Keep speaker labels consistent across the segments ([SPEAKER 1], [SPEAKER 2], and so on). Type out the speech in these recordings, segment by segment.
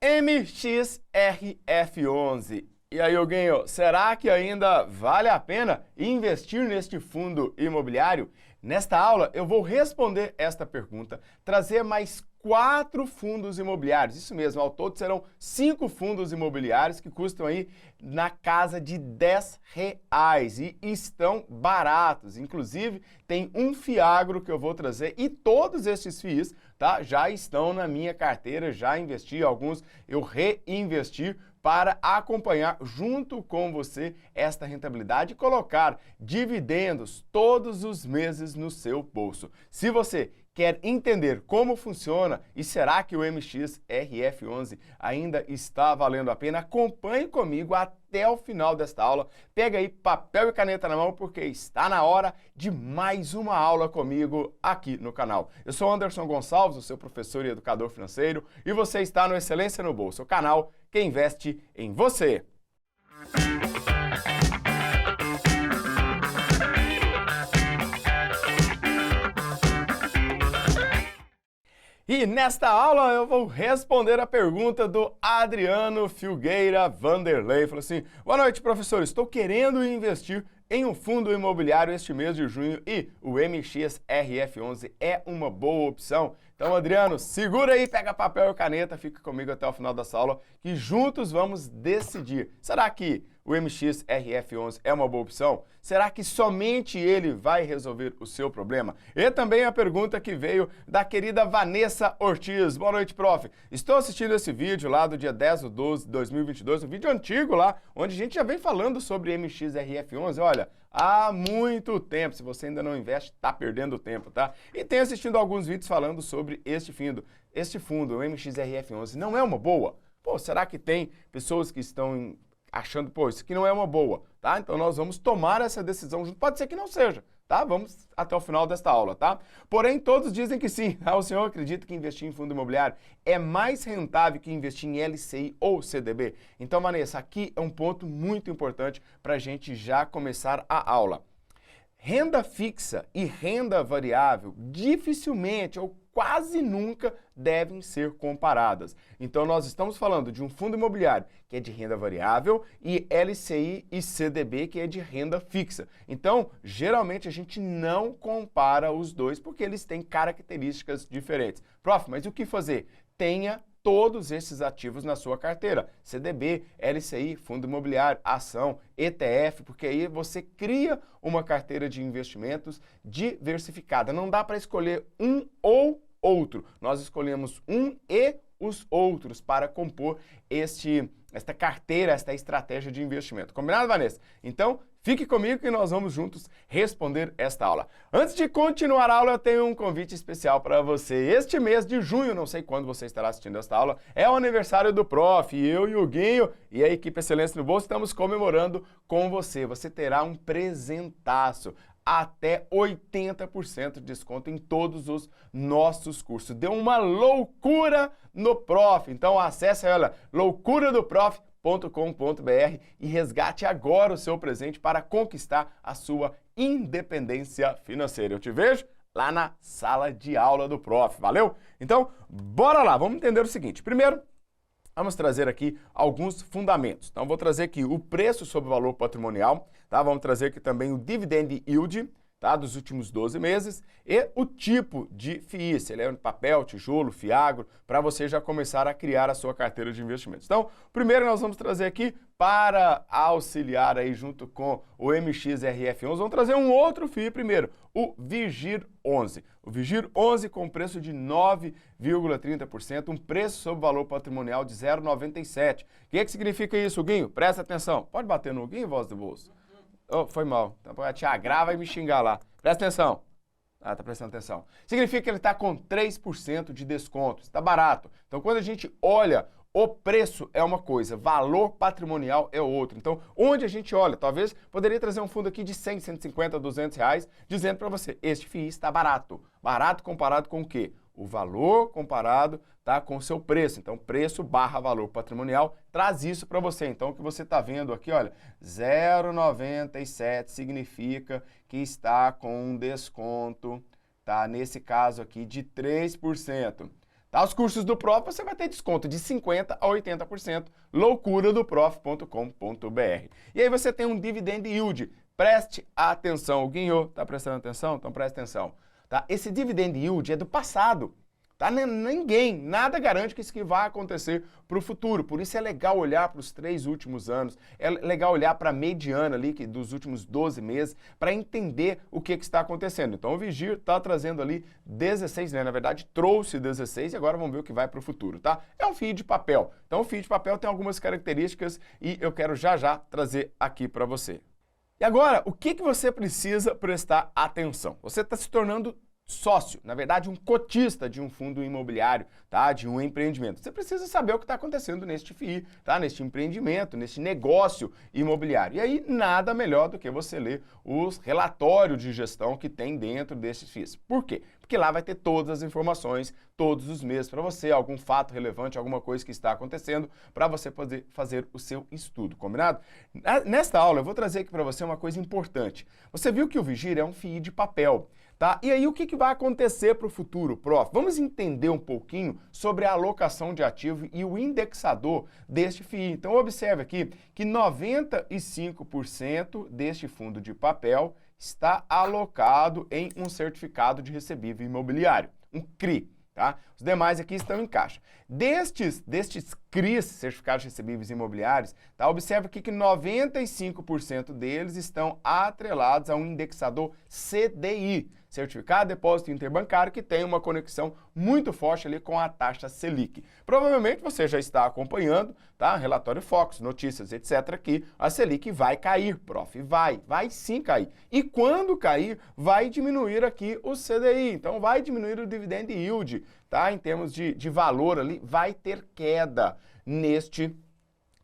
[SPEAKER 1] MXRF11. E aí, Huguinho, será que ainda vale a pena investir neste fundo imobiliário? Nesta aula, eu vou responder esta pergunta, trazer mais 4 fundos imobiliários. Isso mesmo, ao todo serão 5 fundos imobiliários que custam aí na casa de R$10 e estão baratos. Inclusive, tem um FIAGRO que eu vou trazer e todos estes FIIs, tá, já estão na minha carteira, já investi, alguns eu reinvesti para acompanhar junto com você esta rentabilidade e colocar dividendos todos os meses no seu bolso. Se você quer entender como funciona e será que o MXRF11 ainda está valendo a pena, acompanhe comigo até o final desta aula. Pega aí papel e caneta na mão porque está na hora de mais uma aula comigo aqui no canal. Eu sou Anderson Gonçalves, o seu professor e educador financeiro, e você está no Excelência no Bolso, o canal que investe em você. E nesta aula eu vou responder a pergunta do Adriano Filgueira Vanderlei. Falou assim: boa noite, professor, estou querendo investir em um fundo imobiliário este mês de junho e o MXRF11 é uma boa opção. Então, Adriano, segura aí, pega papel e caneta, fica comigo até o final dessa aula que juntos vamos decidir. Será que o MXRF11 é uma boa opção? Será que somente ele vai resolver o seu problema? E também a pergunta que veio da querida Vanessa Ortiz. Boa noite, prof. Estou assistindo esse vídeo lá do dia 10/12 de 2022, um vídeo antigo lá, onde a gente já vem falando sobre MXRF11. Olha, há muito tempo. Se você ainda não investe, está perdendo tempo, tá? E tem assistido alguns vídeos falando sobre este fundo, o MXRF11. Não é uma boa? Pô, será que tem pessoas que estão achando, pô, isso aqui não é uma boa, tá? Então nós vamos tomar essa decisão junto. Pode ser que não seja, tá? Vamos até o final desta aula, tá? Porém, todos dizem que sim. O senhor acredita que investir em fundo imobiliário é mais rentável que investir em LCI ou CDB? Então, Vanessa, aqui é um ponto muito importante para a gente já começar a aula. Renda fixa e renda variável dificilmente ou quase nunca devem ser comparadas. Então, nós estamos falando de um fundo imobiliário que é de renda variável e LCI e CDB que é de renda fixa. Então, geralmente a gente não compara os dois porque eles têm características diferentes. Prof, mas o que fazer? Tenha todos esses ativos na sua carteira, CDB, LCI, fundo imobiliário, ação, ETF, porque aí você cria uma carteira de investimentos diversificada. Não dá para escolher um ou outro. Nós escolhemos um e os outros para compor esta carteira, esta estratégia de investimento. Combinado, Vanessa? Então, fique comigo que nós vamos juntos responder esta aula. Antes de continuar a aula, eu tenho um convite especial para você. Este mês de junho, não sei quando você estará assistindo esta aula, é o aniversário do Prof. Eu e o Huguinho e a equipe Excelência no Bolso estamos comemorando com você. Você terá um presentaço. Até 80% de desconto em todos os nossos cursos. Deu uma loucura no Prof. Então acesse ela, loucuradoprof.com.br e resgate agora o seu presente para conquistar a sua independência financeira. Eu te vejo lá na sala de aula do Prof. Valeu? Então, bora lá, vamos entender o seguinte. Primeiro, vamos trazer aqui alguns fundamentos. Então, vou trazer aqui o preço sobre o valor patrimonial, tá? Vamos trazer aqui também o dividend yield, tá? Dos últimos 12 meses e o tipo de FII, se ele é papel, tijolo, FIAGRO, para você já começar a criar a sua carteira de investimentos. Então, primeiro nós vamos trazer aqui para auxiliar aí junto com o MXRF11, vamos trazer um outro FII primeiro, o VIGIR11. O VIGIR11 com preço de 9,30%, um preço sobre valor patrimonial de 0,97. O que significa isso, Guinho? Presta atenção. Pode bater no Guinho, voz do bolso? Oh, foi mal. Então, a tia Gra vai me xingar lá. Presta atenção. Ah, tá prestando atenção. Significa que ele está com 3% de desconto. Está barato. Então, quando a gente olha, o preço é uma coisa, valor patrimonial é outro. Então, onde a gente olha, talvez poderia trazer um fundo aqui de 100, 150, 200 reais, dizendo para você, este FII está barato. Barato comparado com o quê? O valor comparado, tá, com o seu preço. Então, preço barra valor patrimonial traz isso para você. Então, o que você está vendo aqui, olha, 0,97 significa que está com um desconto, tá, nesse caso aqui, de 3%. Tá? Os cursos do Prof você vai ter desconto de 50% a 80%, loucuradoprof.com.br. E aí você tem um dividend yield. Preste atenção. O Guinho, tá prestando atenção? Então presta atenção. Tá? Esse dividend yield é do passado. Tá? Ninguém, nada garante que isso que vai acontecer para o futuro. Por isso é legal olhar para os 3 últimos anos, é legal olhar para a mediana ali dos últimos 12 meses para entender o que está acontecendo. Então o Vigir está trazendo ali 16, né? Na verdade trouxe 16 e agora vamos ver o que vai para o futuro, tá? É um FII de papel. Então o FII de papel tem algumas características e eu quero já trazer aqui para você. E agora, o que você precisa prestar atenção? Você está se tornando sócio, na verdade um cotista de um fundo imobiliário, tá? De um empreendimento. Você precisa saber o que está acontecendo neste FII, tá? Neste empreendimento, neste negócio imobiliário. E aí nada melhor do que você ler os relatórios de gestão que tem dentro destes FIIs. Por quê? Porque lá vai ter todas as informações, todos os meses para você, algum fato relevante, alguma coisa que está acontecendo, para você poder fazer o seu estudo, combinado? Nesta aula eu vou trazer aqui para você uma coisa importante. Você viu que o Vigir é um FII de papel. Tá? E aí o que vai acontecer para o futuro, Prof? Vamos entender um pouquinho sobre a alocação de ativo e o indexador deste FII. Então observe aqui que 95% deste fundo de papel está alocado em um certificado de recebível imobiliário, um CRI. Tá? Os demais aqui estão em caixa. Destes CRIs, certificados de recebíveis imobiliários, tá? Observe aqui que 95% deles estão atrelados a um indexador CDI, Certificado de Depósito Interbancário, que tem uma conexão muito forte ali com a taxa Selic. Provavelmente você já está acompanhando, tá? Relatório Fox, notícias, etc. que a Selic vai cair, Prof. Vai sim cair. E quando cair, vai diminuir aqui o CDI, então vai diminuir o dividend yield, tá? Em termos de valor ali, vai ter queda neste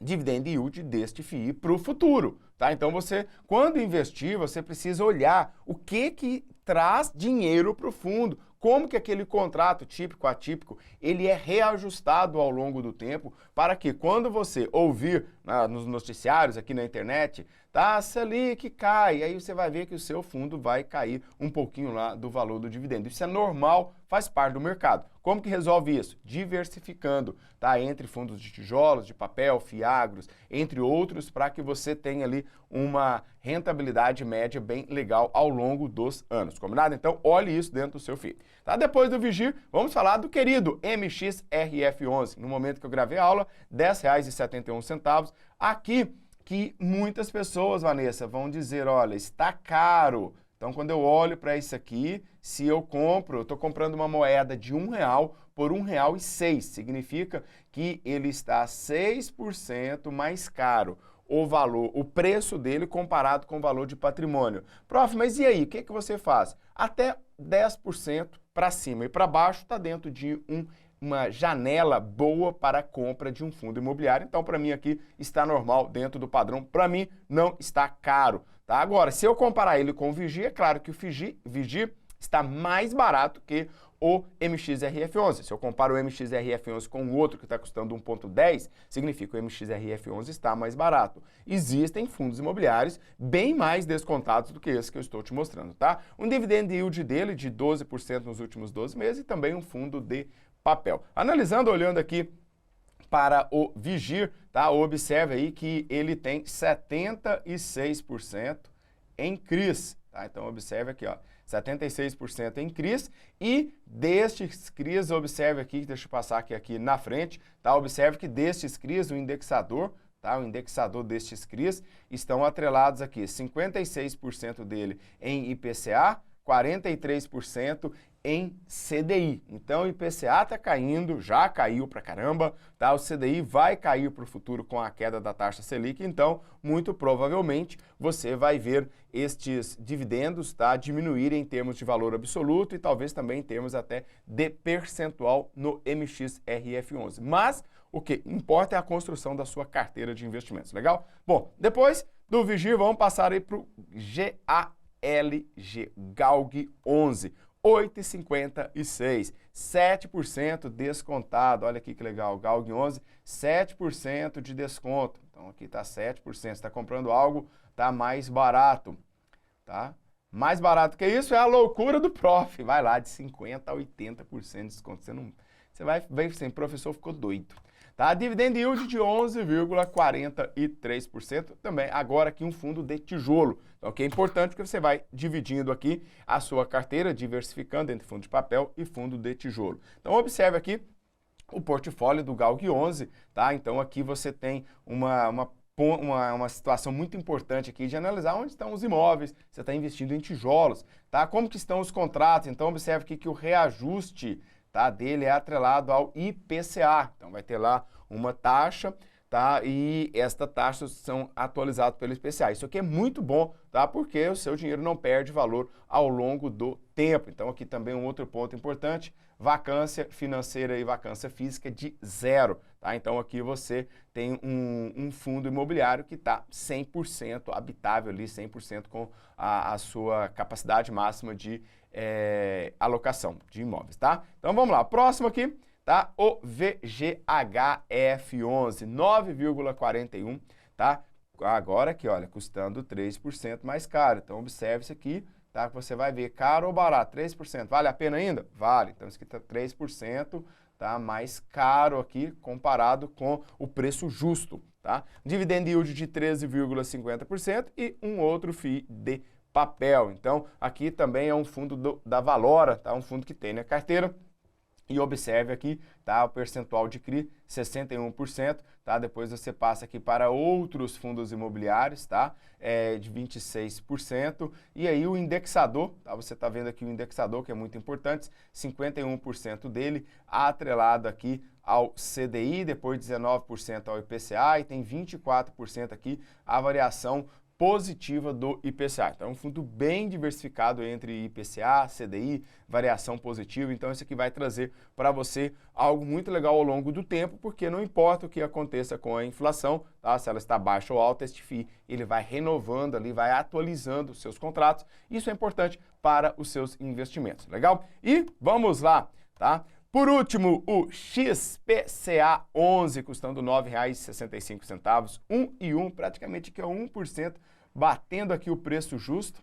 [SPEAKER 1] dividend yield deste FII para o futuro, tá? Então você, quando investir, você precisa olhar o que traz dinheiro para o fundo, como que aquele contrato típico, atípico, ele é reajustado ao longo do tempo para que quando você ouvir nos noticiários aqui na internet, tá, Selic cai, aí você vai ver que o seu fundo vai cair um pouquinho lá do valor do dividendo. Isso é normal, faz parte do mercado. Como que resolve isso? Diversificando, tá, entre fundos de tijolos, de papel, fiagros, entre outros, para que você tenha ali uma rentabilidade média bem legal ao longo dos anos, combinado? Então, olhe isso dentro do seu FII. Tá? Depois do Vigir, vamos falar do querido MXRF11. No momento que eu gravei a aula, R$ 10,71. Aqui, que muitas pessoas, Vanessa, vão dizer, olha, está caro. Então, quando eu olho para isso aqui, se eu compro, eu estou comprando uma moeda de R$1 por R$1,06. Significa que ele está 6% mais caro. O valor, o preço dele comparado com o valor de patrimônio. Prof, mas e aí, o que você faz? Até 10% para cima e para baixo está dentro de uma janela boa para a compra de um fundo imobiliário. Então, para mim aqui está normal dentro do padrão. Para mim, não está caro. Tá? Agora, se eu comparar ele com o Vigir, é claro que o Vigir está mais barato que o MXRF11. Se eu comparo o MXRF11 com o outro que está custando 1,10, significa que o MXRF11 está mais barato. Existem fundos imobiliários bem mais descontados do que esse que eu estou te mostrando, tá? Um dividend yield dele de 12% nos últimos 12 meses e também um fundo de papel. Analisando, olhando aqui para o Vigir, tá? Observe aí que ele tem 76% em CRIs, tá? Então observe aqui, ó, 76% em CRIs e destes CRIs, observe aqui, deixa eu passar aqui na frente, tá? Observe que destes CRIs, o indexador, tá? O indexador destes CRIs estão atrelados aqui, 56% dele em IPCA, 43% em CDI. Então o IPCA está caindo, já caiu pra caramba, tá? O CDI vai cair para o futuro com a queda da taxa Selic, então muito provavelmente você vai ver estes dividendos, tá, diminuírem em termos de valor absoluto e talvez também em termos até de percentual no MXRF11. Mas o que importa é a construção da sua carteira de investimentos, legal? Bom, depois do Vigir, vamos passar aí para o GALG, GALG 11. 8,56, 7% descontado, olha aqui que legal, GALG 11, 7% de desconto, então aqui está 7%, você está comprando algo, tá mais barato, tá? Mais barato que isso é a loucura do Prof, vai lá de 50% a 80% de desconto, você vai ver assim, professor ficou doido. Tá? Dividend yield de 11,43%, também agora aqui um fundo de tijolo. Então, que é importante porque você vai dividindo aqui a sua carteira, diversificando entre fundo de papel e fundo de tijolo. Então, observe aqui o portfólio do Galg 11, tá? Então, aqui você tem uma situação muito importante aqui de analisar onde estão os imóveis, você está investindo em tijolos, tá? Como que estão os contratos? Então, observe aqui que o reajuste, tá, dele é atrelado ao IPCA. Então, vai ter lá uma taxa, tá? E esta taxa são atualizadas pelo IPCA. Isso aqui é muito bom, tá? Porque o seu dinheiro não perde valor ao longo do tempo. Então, aqui também um outro ponto importante, vacância financeira e vacância física de 0, tá? Então, aqui você tem um fundo imobiliário que está 100% habitável ali, 100% com a sua capacidade máxima de alocação de imóveis, tá? Então, vamos lá. Próximo aqui, tá? O VGHF11, 9,41, tá? Agora aqui, olha, custando 3% mais caro. Então, observe isso aqui, tá? Que você vai ver caro ou barato, 3%. Vale a pena ainda? Vale. Então, isso aqui tá 3%, tá? Mais caro aqui comparado com o preço justo, tá? Dividend yield de 13,50% e um outro FII de papel. Então, aqui também é um fundo da Valora, tá? Um fundo que tem na carteira. E observe aqui, tá? O percentual de CRI, 61%, tá? Depois você passa aqui para outros fundos imobiliários, tá? De 26%. E aí o indexador, tá? Você tá vendo aqui o indexador, que é muito importante, 51% dele, atrelado aqui ao CDI, depois 19% ao IPCA e tem 24% aqui a variação positiva do IPCA. Então, é um fundo bem diversificado entre IPCA, CDI, variação positiva. Então, isso aqui vai trazer para você algo muito legal ao longo do tempo, porque não importa o que aconteça com a inflação, tá? Se ela está baixa ou alta, este FII, ele vai renovando ali, vai atualizando os seus contratos. Isso é importante para os seus investimentos, legal? E vamos lá, tá? Por último, o XPCA11, custando R$ 9,65, 1 e 1, praticamente que é 1%, batendo aqui o preço justo,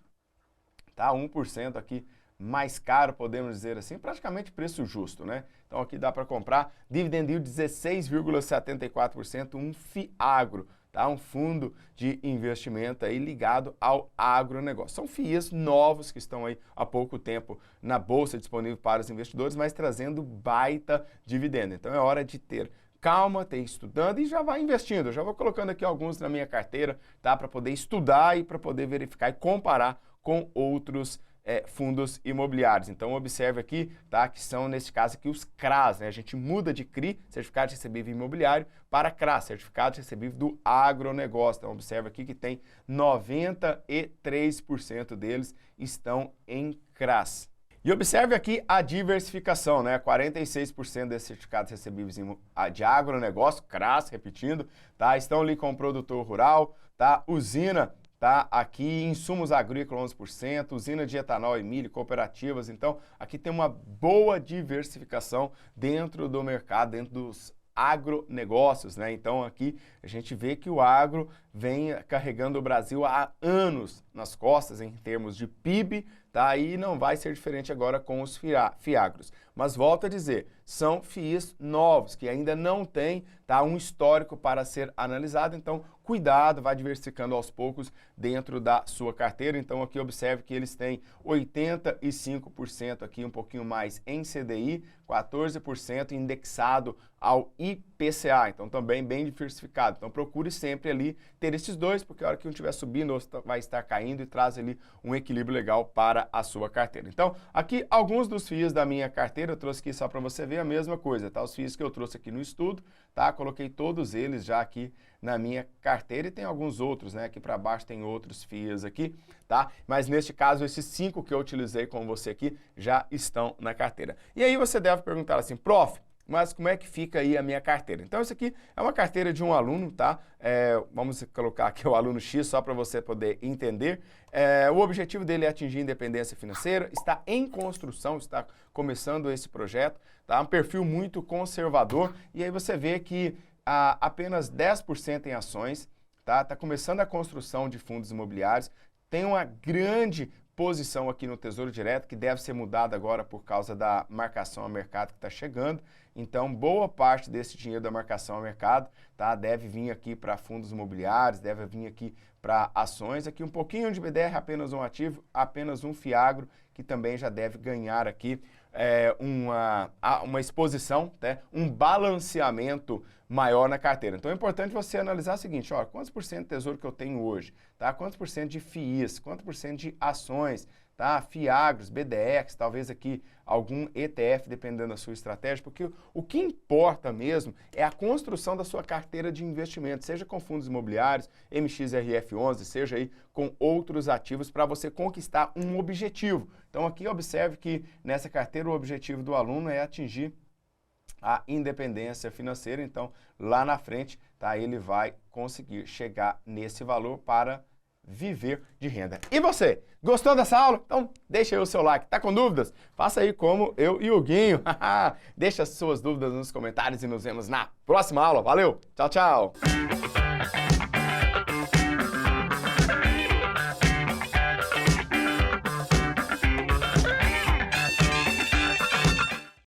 [SPEAKER 1] tá? 1% aqui mais caro, podemos dizer assim, praticamente preço justo, né? Então aqui dá para comprar, dividend yield 16,74%, um FIAGRO, tá? Um fundo de investimento aí ligado ao agronegócio. São FIIs novos que estão aí há pouco tempo na bolsa disponível para os investidores, mas trazendo baita dividendo. Então é hora de ter calma, ter estudando e já vai investindo. Eu já vou colocando aqui alguns na minha carteira, tá? Para poder estudar e para poder verificar e comparar com outros fundos imobiliários. Então, observe aqui, tá, que são, nesse caso aqui, os CRAs, né? A gente muda de CRI, Certificado de Recebível Imobiliário, para CRA, Certificado de Recebível do Agronegócio. Então, observe aqui que tem 93% deles estão em CRAs. E observe aqui a diversificação, né? 46% desses certificados recebíveis de agronegócio, CRAs, repetindo, tá? Estão ali com o produtor rural, tá? Usina, tá? Aqui insumos agrícolas 11%, usina de etanol e milho, cooperativas. Então, aqui tem uma boa diversificação dentro do mercado, dentro dos agronegócios, né? Então, aqui a gente vê que o agro vem carregando o Brasil há anos nas costas em termos de PIB, tá? E não vai ser diferente agora com os FIAGROS. Mas volto a dizer, são FIIs novos, que ainda não têm, tá, um histórico para ser analisado, então cuidado, vai diversificando aos poucos dentro da sua carteira. Então aqui observe que eles têm 85% aqui, um pouquinho mais em CDI, 14% indexado ao IPCA, então também bem diversificado. Então procure sempre ali ter esses dois, porque a hora que um estiver subindo, o outro vai estar caindo e traz ali um equilíbrio legal para a sua carteira. Então aqui alguns dos FIIs da minha carteira, eu trouxe aqui só para você ver a mesma coisa, tá? Os FIIs que eu trouxe aqui no estudo, tá? Coloquei todos eles já aqui na minha carteira e tem alguns outros, né? Aqui para baixo tem outros FIIs aqui, tá? Mas neste caso, esses 5 que eu utilizei com você aqui já estão na carteira. E aí você deve perguntar assim, prof, mas como é que fica aí a minha carteira? Então, isso aqui é uma carteira de um aluno, tá? Vamos colocar aqui o aluno X só para você poder entender. O objetivo dele é atingir a independência financeira, está em construção, está começando esse projeto, tá? Um perfil muito conservador e aí você vê que apenas 10% em ações, tá? Está começando a construção de fundos imobiliários, tem uma grande posição aqui no Tesouro Direto, que deve ser mudada agora por causa da marcação a mercado que está chegando. Então, boa parte desse dinheiro da marcação a mercado, tá, deve vir aqui para fundos imobiliários, deve vir aqui para ações. Aqui um pouquinho de BDR, apenas um ativo, apenas um Fiagro, que também já deve ganhar aqui uma exposição, né, um balanceamento maior na carteira. Então é importante você analisar o seguinte, ó, quantos por cento de tesouro que eu tenho hoje, tá? Quantos por cento de FIIs, quantos por cento de ações, tá? Fiagros, BDRs, talvez aqui algum ETF, dependendo da sua estratégia, porque o que importa mesmo é a construção da sua carteira de investimento, seja com fundos imobiliários, MXRF11, seja aí com outros ativos para você conquistar um objetivo. Então aqui observe que nessa carteira o objetivo do aluno é atingir a independência financeira, então lá na frente, tá, ele vai conseguir chegar nesse valor para viver de renda. E você, gostou dessa aula? Então deixa aí o seu like. Tá com dúvidas? Faça aí como eu e o Guinho. Deixa as suas dúvidas nos comentários e nos vemos na próxima aula. Valeu, tchau, tchau!